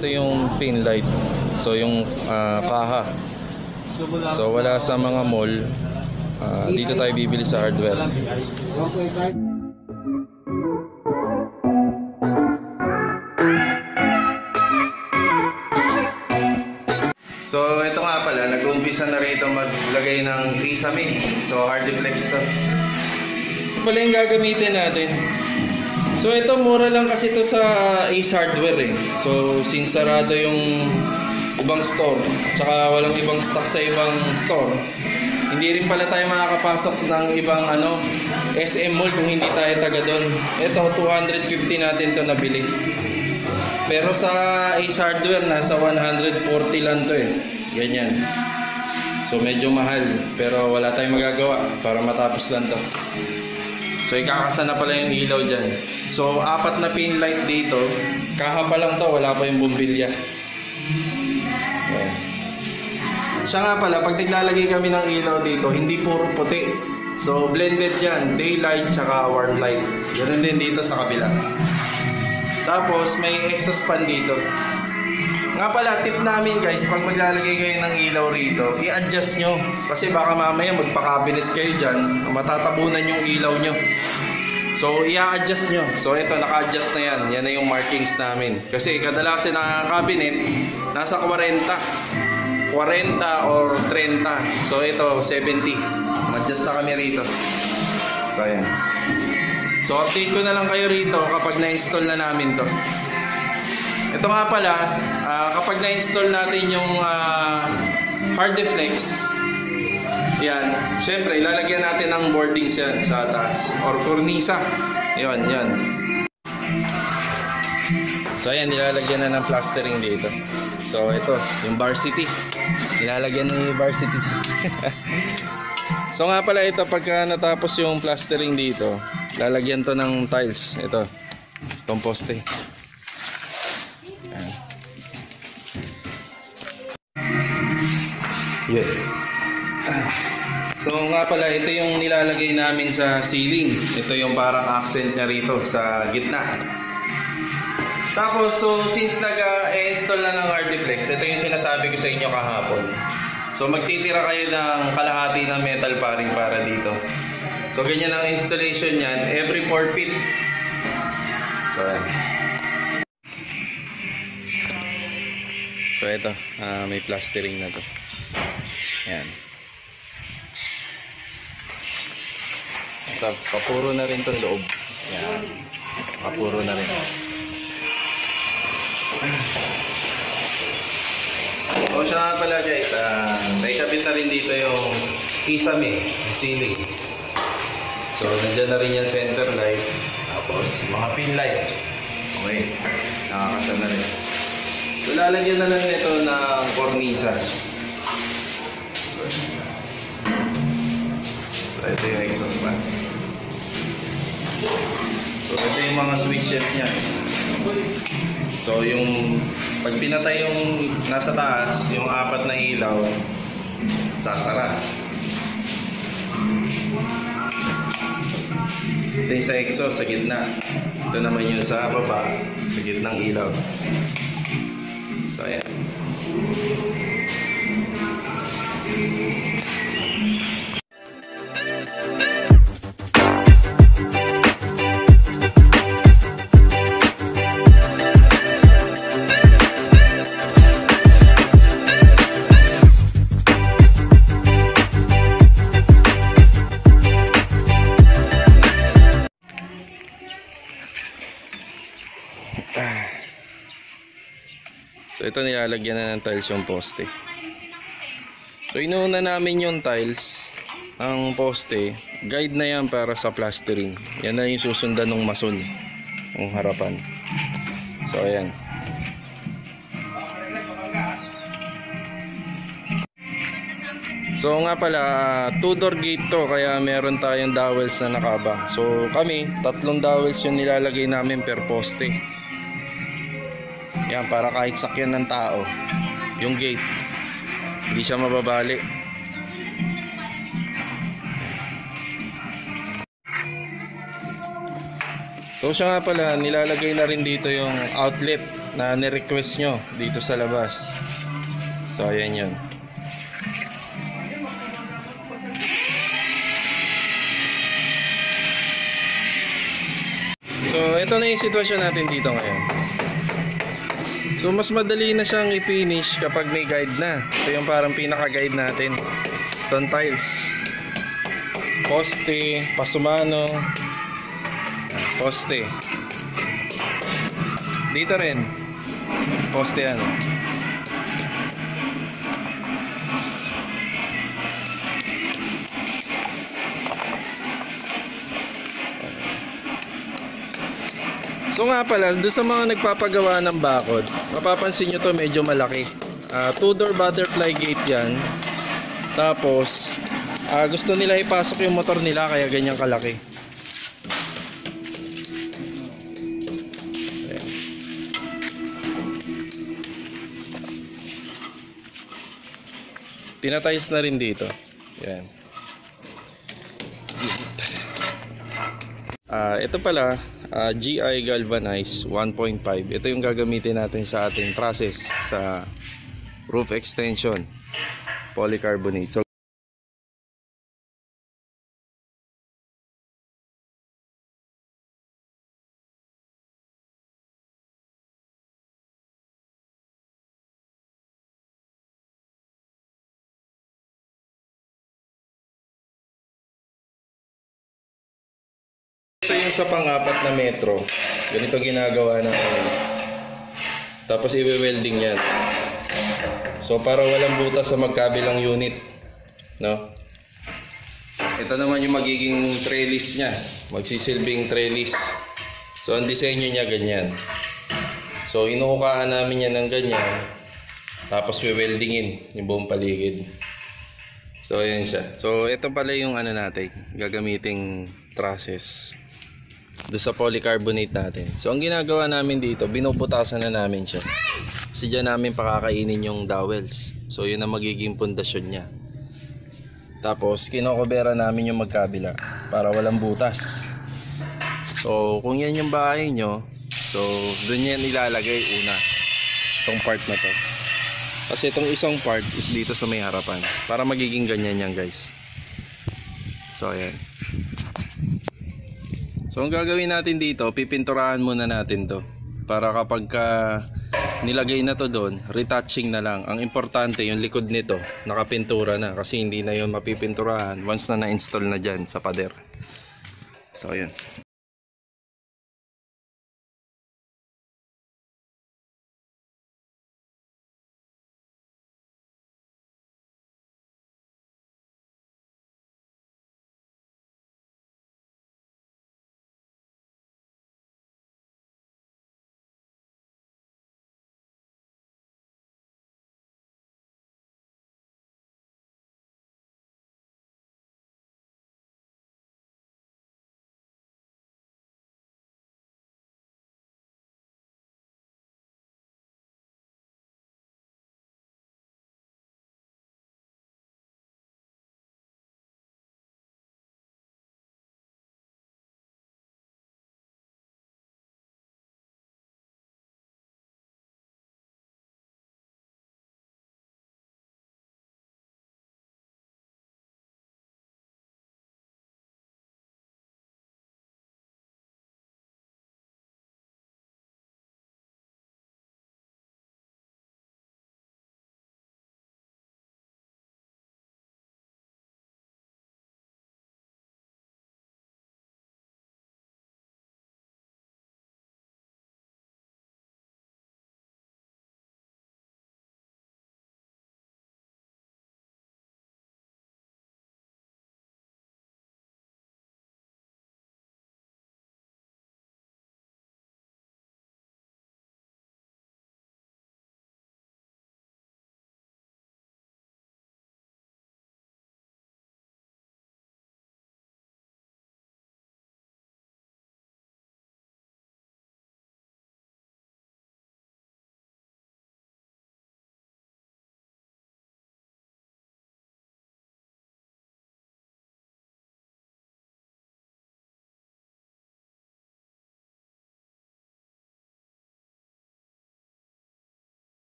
Ito yung pin light. So yung kaha. So wala sa mga mall. Dito tayo bibili sa hardware. So ito nga pala, nag-uumpisa na rito maglagay ng kisame. So Hardiflex to. Ito pala yung gagamitin natin. So ito mura lang kasi ito sa Ace Hardware eh. So since sarado yung ibang store, tsaka walang ibang stock sa ibang store, hindi rin pala tayo makakapasok ng ibang SM Mall kung hindi tayo taga doon. Ito 250 natin to nabili. Pero sa Ace Hardware nasa 140 lang to eh. Ganyan. So medyo mahal, pero wala tayong magagawa para matapos lang to. So ikakasa na pala yung ilaw dyan. So 4 na pin light dito. Kaha pa lang to, wala pa yung bumbilya. Siya nga pala, pag naglalagay kami ng ilaw dito, hindi puro puti. So blended yan, daylight tsaka warm light. Ganun din dito sa kabila. Tapos may exhaust fan dito. Nga pala, tip namin guys, pag maglalagay kayo ng ilaw rito, i-adjust nyo. Kasi baka mamaya magpa-cabinet kayo dyan, matatabunan yung ilaw nyo. So i-adjust nyo. So ito, naka-adjust na yan. Yan na yung markings namin. Kasi kadalasan na cabinet, nasa 40 or 30. So ito, 70. Mag-adjust na kami rito. So ayan. So update ko na lang kayo rito kapag na-install na namin to. Ito nga pala, kapag na-install natin yung Hardiflex, yan, syempre ilalagyan natin ng boardings yan sa taas or cornisa. Yan, yan. So ayan, nilalagyan na ng plastering dito. So ito, yung varsity. Nilalagyan na yung varsity. So nga pala ito, pagka natapos yung plastering dito, lalagyan to ng tiles. Ito, itong poste. Yes. So nga pala, ito yung nilalagay namin sa ceiling. Ito yung parang accent niya rito sa gitna. Tapos, so since nag-install na ng Hardiflex, ito yung sinasabi ko sa inyo kahapon. So magtitira kayo ng kalahati ng metal paring para dito. So ganyan ang installation niyan, every 4 feet. So ayan. So ito, may plastering na to. Ayan. So, papuro na rin itong loob. Ayan. Papuro na rin. O siya nga pala guys, may kabit na rin dito yung kisame, ceiling. So, nandiyan na rin yung center light. Tapos, mga pin light. Okay, nakakasal na rin. So, lalagyan na lang ito ng cornisa. So, ito yung exhaust fan. So, ito yung mga switches niya. So, yung pag pinatay yung nasa taas, yung 4 na ilaw, sasara. Ito yung sa exhaust, sa gitna. Ito naman yung sa baba, sa gitnang ilaw. So, ayan. So ito, nilalagyan na ng tiles yung poste. So inuuna namin yung tiles, ang poste, guide na yan para sa plastering. Yan na yung susundan ng mason, yung harapan. So ayan. So nga pala, 2-door gate to, kaya meron tayong dowels na nakabang. So kami, 3 dowels yung nilalagay namin per poste. Yan, para kahit sakyan ng tao yung gate, hindi siya mababali. So siya nga pala, nilalagay na rin dito yung outlet na ni-request nyo dito sa labas. So ayan yun. So ito na yung sitwasyon natin dito ngayon. So mas madali na siyang i-finish kapag may guide na. Ito yung parang pinaka-guide natin. Stone tiles, poste, pasumano, poste. Dito rin poste yan. So nga pala, doon sa mga nagpapagawa ng bakod, mapapansin nyo to medyo malaki. Two-door butterfly gate yan. Tapos gusto nila ipasok yung motor nila kaya ganyan kalaki. Ayan. Tinatiles na rin dito. Ayan. Ito pala, GI Galvanize 1.5. Ito yung gagamitin natin sa ating process sa roof extension polycarbonate. So ito yung sa pang-apat na metro. Ganito ginagawa natin. Tapos i-welding yan. So para walang butas sa magkabilang unit, no? Ito naman yung magiging trellis niya. Magsisilbing trellis. So ang disenyo niya ganyan. So inuukahan namin yan ng ganyan. Tapos we-weldingin yung buong paligid. So ayan siya. So ito pala yung ano natin, gagamiting trusses doon sa polycarbonate natin. So ang ginagawa namin dito, binubutasan na namin siya. Kasi dyan namin pakakainin yung dowels. So yun ang magiging pundasyon niya. Tapos kinokobera namin yung magkabila para walang butas. So kung yan yung bahay nyo, so doon yan ilalagay una, itong part na to. Kasi itong isang part is dito sa may harapan, para magiging ganyan yan guys. So ayan. So ang gagawin natin dito, pipinturahan muna natin to para kapag nilagay na to doon, retouching na lang. Ang importante yung likod nito nakapintura na, kasi hindi na yun mapipinturahan once na na-install na dyan sa pader. So ayan.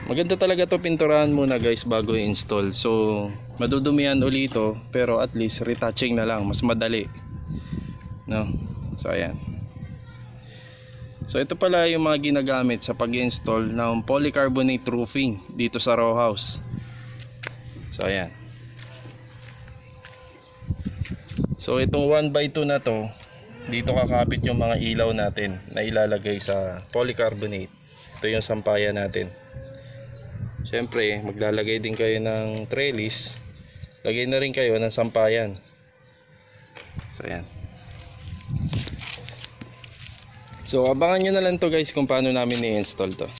Maganda talaga to pinturahan muna guys bago i-install. So madudumihan ulit ito, pero at least retouching na lang, mas madali, no? So ayan. So ito pala yung mga ginagamit sa pag-install ng polycarbonate roofing dito sa row house. So ayan. So itong 1x2 na to, dito kakapit yung mga ilaw natin na ilalagay sa polycarbonate. Ito yung sampayan natin. Siyempre maglalagay din kayo ng trellis. Lagay na rin kayo ng sampayan. So ayan. So abangan nyo na lang to guys kung paano namin i-install to.